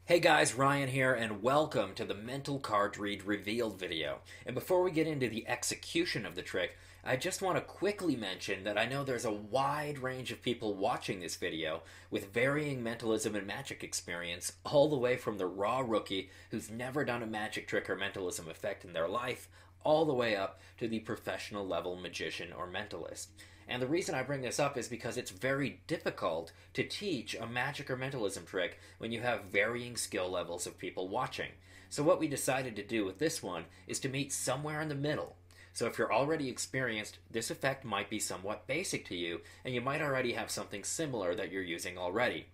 Hey guys, Ryan here, and welcome to the Mental Card Read Revealed video. And before we get into the execution of the trick, I just want to quickly mention that I know there's a wide range of people watching this video with varying mentalism and magic experience, all the way from the raw rookie who's never done a magic trick or mentalism effect in their life, all the way up to the professional level magician or mentalist. And the reason I bring this up is because it's very difficult to teach a magic or mentalism trick when you have varying skill levels of people watching. So what we decided to do with this one is to meet somewhere in the middle. So if you're already experienced, this effect might be somewhat basic to you, and you might already have something similar that you're using already.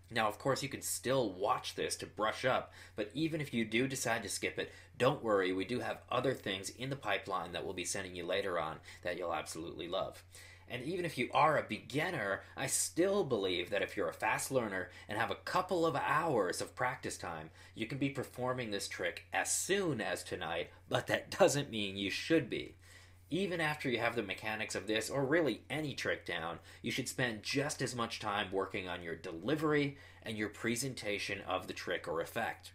Now, of course, you can still watch this to brush up, but even if you do decide to skip it, don't worry, we do have other things in the pipeline that we'll be sending you later on that you'll absolutely love. And even if you are a beginner, I still believe that if you're a fast learner and have a couple of hours of practice time, you can be performing this trick as soon as tonight, but that doesn't mean you should be. Even after you have the mechanics of this, or really any trick down, you should spend just as much time working on your delivery and your presentation of the trick or effect.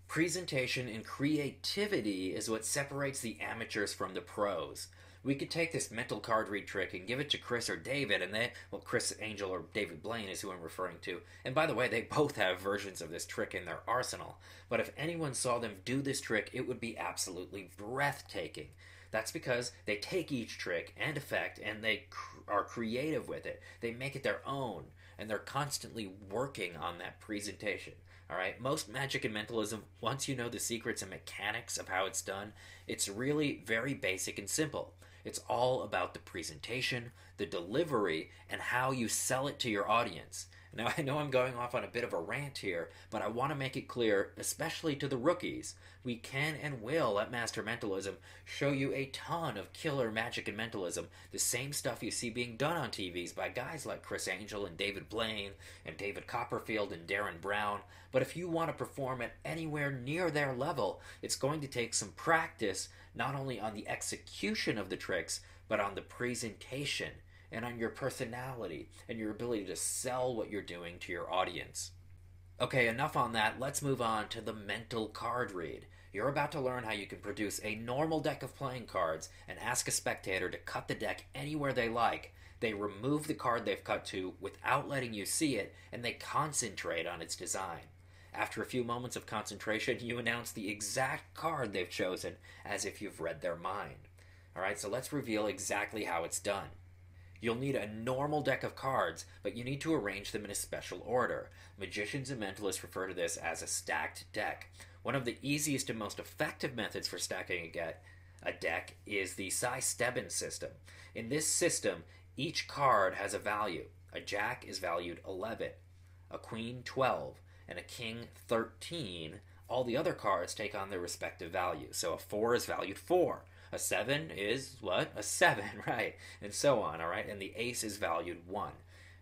Presentation and creativity is what separates the amateurs from the pros. We could take this mental card read trick and give it to Criss or David, and Criss Angel or David Blaine is who I'm referring to. And by the way, they both have versions of this trick in their arsenal. But if anyone saw them do this trick, it would be absolutely breathtaking. That's because they take each trick and effect and they are creative with it. They make it their own, and they're constantly working on that presentation. Alright, most magic and mentalism, once you know the secrets and mechanics of how it's done, it's really very basic and simple. It's all about the presentation, the delivery, and how you sell it to your audience. Now, I know I'm going off on a bit of a rant here, but I want to make it clear, especially to the rookies, we can and will at Master Mentalism show you a ton of killer magic and mentalism, the same stuff you see being done on TVs by guys like Criss Angel and David Blaine and David Copperfield and Derren Brown. But if you want to perform at anywhere near their level, it's going to take some practice, not only on the execution of the tricks, but on the presentation and on your personality and your ability to sell what you're doing to your audience. Okay, enough on that. Let's move on to the mental card read. You're about to learn how you can produce a normal deck of playing cards and ask a spectator to cut the deck anywhere they like. They remove the card they've cut to without letting you see it, and they concentrate on its design. After a few moments of concentration, you announce the exact card they've chosen as if you've read their mind. Alright, so let's reveal exactly how it's done. You'll need a normal deck of cards, but you need to arrange them in a special order. Magicians and mentalists refer to this as a stacked deck. One of the easiest and most effective methods for stacking a deck is the Stebbins system. In this system, each card has a value. A jack is valued 11, a queen 12, and a king 13. All the other cards take on their respective value. So a 4 is valued 4. A 7 is what? A 7, right? And so on, alright? And the ace is valued 1.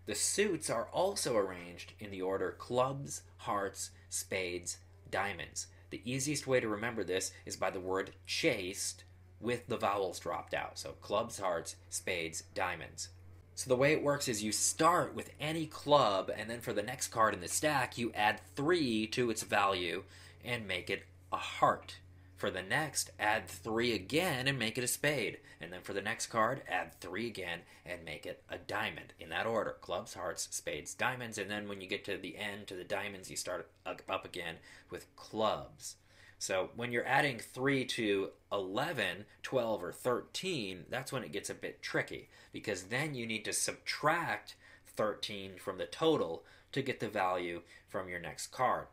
The suits are also arranged in the order clubs, hearts, spades, diamonds. The easiest way to remember this is by the word chased with the vowels dropped out. So clubs, hearts, spades, diamonds. So the way it works is you start with any club, and then for the next card in the stack, you add 3 to its value and make it a heart. For the next, add 3 again and make it a spade. And then for the next card, add 3 again and make it a diamond. In that order, clubs, hearts, spades, diamonds. And then when you get to the end, to the diamonds, you start up again with clubs. So when you're adding 3 to 11, 12, or 13, that's when it gets a bit tricky, because then you need to subtract 13 from the total to get the value from your next card.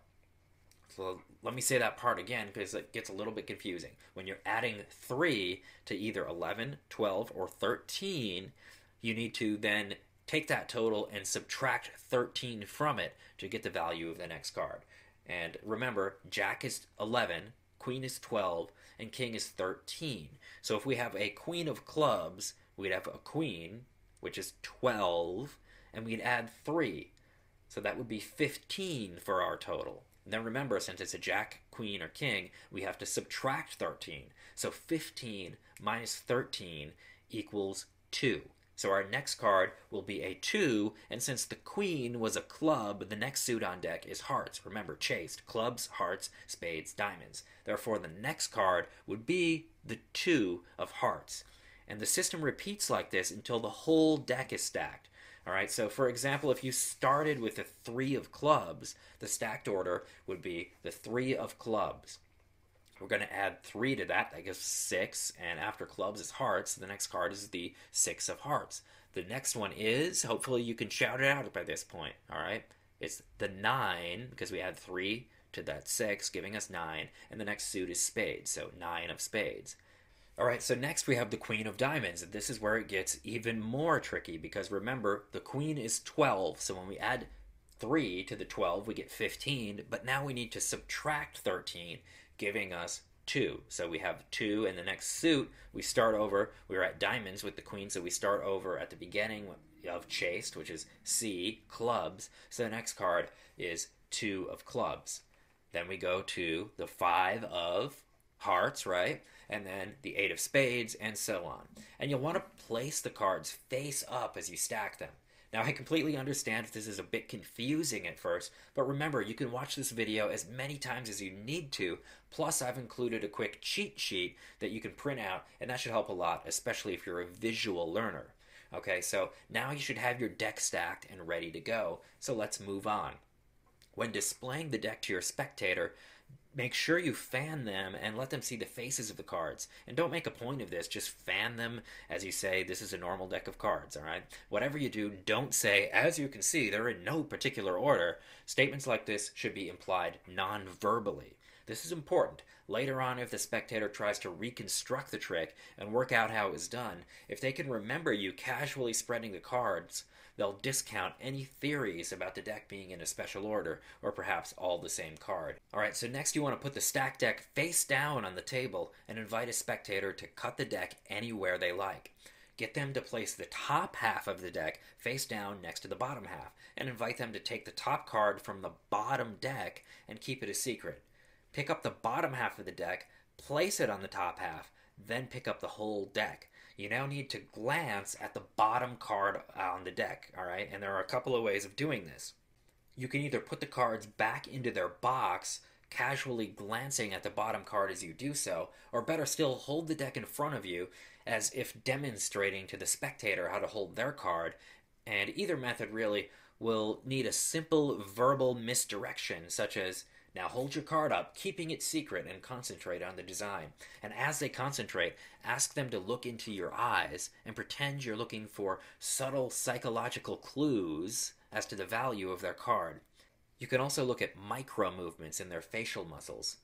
So let me say that part again, because it gets a little bit confusing. When you're adding 3 to either 11, 12, or 13, you need to then take that total and subtract 13 from it to get the value of the next card. And remember, jack is 11, queen is 12, and king is 13. So if we have a queen of clubs, we'd have a queen, which is 12, and we'd add 3. So that would be 15 for our total. And then remember, since it's a jack, queen, or king, we have to subtract 13. So 15 minus 13 equals 2. So our next card will be a 2, and since the queen was a club, the next suit on deck is hearts. Remember, chased. Clubs, hearts, spades, diamonds. Therefore, the next card would be the 2 of hearts. And the system repeats like this until the whole deck is stacked. All right, so for example, if you started with the 3 of clubs, the stacked order would be the 3 of clubs. We're going to add 3 to that. That gives 6. And after clubs is hearts. The next card is the 6 of hearts. The next one is, hopefully you can shout it out by this point. All right. It's the 9, because we add 3 to that 6, giving us 9. And the next suit is spades. So 9 of spades. All right. So next we have the queen of diamonds. And this is where it gets even more tricky, because remember, the queen is 12. So when we add 3 to the 12, we get 15. But now we need to subtract 13, giving us 2. So we have 2 in the next suit. We start over. We were at diamonds with the queen, so we start over at the beginning of chased, which is C, clubs. So the next card is 2 of clubs. Then we go to the 5 of hearts, right? And then the 8 of spades, and so on. And you'll want to place the cards face up as you stack them. Now, I completely understand if this is a bit confusing at first, but remember, you can watch this video as many times as you need to, plus I've included a quick cheat sheet that you can print out, and that should help a lot, especially if you're a visual learner. Okay, so now you should have your deck stacked and ready to go, so let's move on. When displaying the deck to your spectator, make sure you fan them and let them see the faces of the cards. And don't make a point of this, just fan them as you say, this is a normal deck of cards, all right? Whatever you do, don't say, as you can see, they're in no particular order. Statements like this should be implied non-verbally. This is important. Later on, if the spectator tries to reconstruct the trick and work out how it was done, if they can remember you casually spreading the cards, they'll discount any theories about the deck being in a special order, or perhaps all the same card. Alright, so next you want to put the stacked deck face down on the table and invite a spectator to cut the deck anywhere they like. Get them to place the top half of the deck face down next to the bottom half, and invite them to take the top card from the bottom deck and keep it a secret. Pick up the bottom half of the deck, place it on the top half, then pick up the whole deck. You now need to glance at the bottom card on the deck, all right? And there are a couple of ways of doing this. You can either put the cards back into their box, casually glancing at the bottom card as you do so, or better still, hold the deck in front of you as if demonstrating to the spectator how to hold their card, and either method really will need a simple verbal misdirection, such as, now hold your card up, keeping it secret, and concentrate on the design. And as they concentrate, ask them to look into your eyes and pretend you're looking for subtle psychological clues as to the value of their card. You can also look at micro movements in their facial muscles.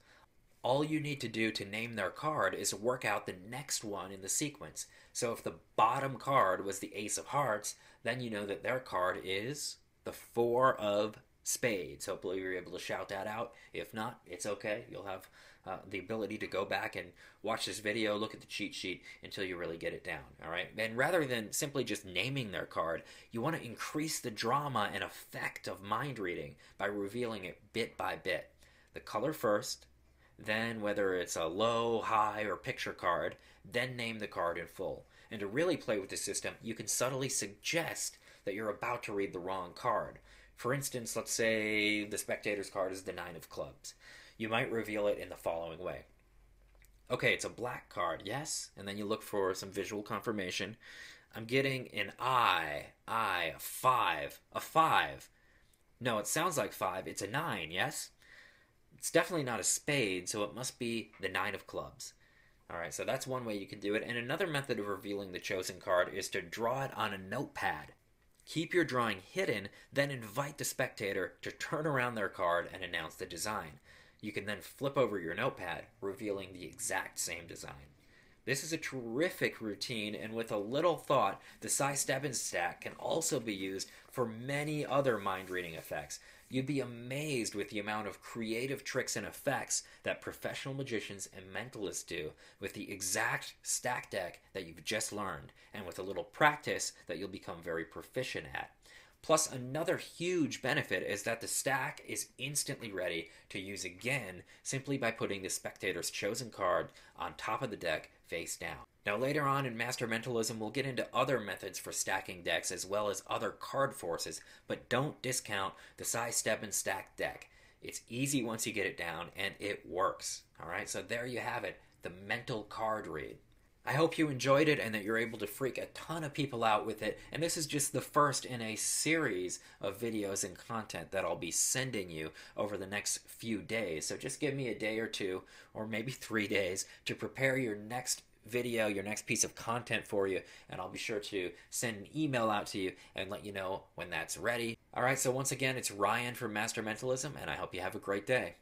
All you need to do to name their card is work out the next one in the sequence. So if the bottom card was the Ace of Hearts, then you know that their card is the 4 of spades. Hopefully you're able to shout that out. If not, it's okay. You'll have the ability to go back and watch this video, look at the cheat sheet until you really get it down. All right. And rather than simply just naming their card, you want to increase the drama and effect of mind reading by revealing it bit by bit. The color first, then whether it's a low, high, or picture card, then name the card in full. And to really play with the system, you can subtly suggest that you're about to read the wrong card. For instance, let's say the spectator's card is the 9 of clubs. You might reveal it in the following way. Okay, it's a black card, yes? And then you look for some visual confirmation. I'm getting an a 5, a 5. No, it sounds like 5. It's a 9, yes? It's definitely not a spade, so it must be the 9 of clubs. Alright, so that's one way you can do it. And another method of revealing the chosen card is to draw it on a notepad. Keep your drawing hidden, then invite the spectator to turn around their card and announce the design. You can then flip over your notepad, revealing the exact same design. This is a terrific routine, and with a little thought, the Cy Stebbins stack can also be used for many other mind-reading effects. You'd be amazed with the amount of creative tricks and effects that professional magicians and mentalists do with the exact stack deck that you've just learned, and with a little practice that you'll become very proficient at. Plus, another huge benefit is that the stack is instantly ready to use again simply by putting the spectator's chosen card on top of the deck face down. Now, later on in Master Mentalism, we'll get into other methods for stacking decks as well as other card forces, but don't discount the size step and stack deck. It's easy once you get it down, and it works. Alright, so there you have it, the mental card read. I hope you enjoyed it and that you're able to freak a ton of people out with it. And this is just the first in a series of videos and content that I'll be sending you over the next few days. So just give me a day or two, or maybe 3 days, to prepare your next video, your next piece of content for you, and I'll be sure to send an email out to you and let you know when that's ready. Alright, so once again, it's Ryan from Master Mentalism, and I hope you have a great day.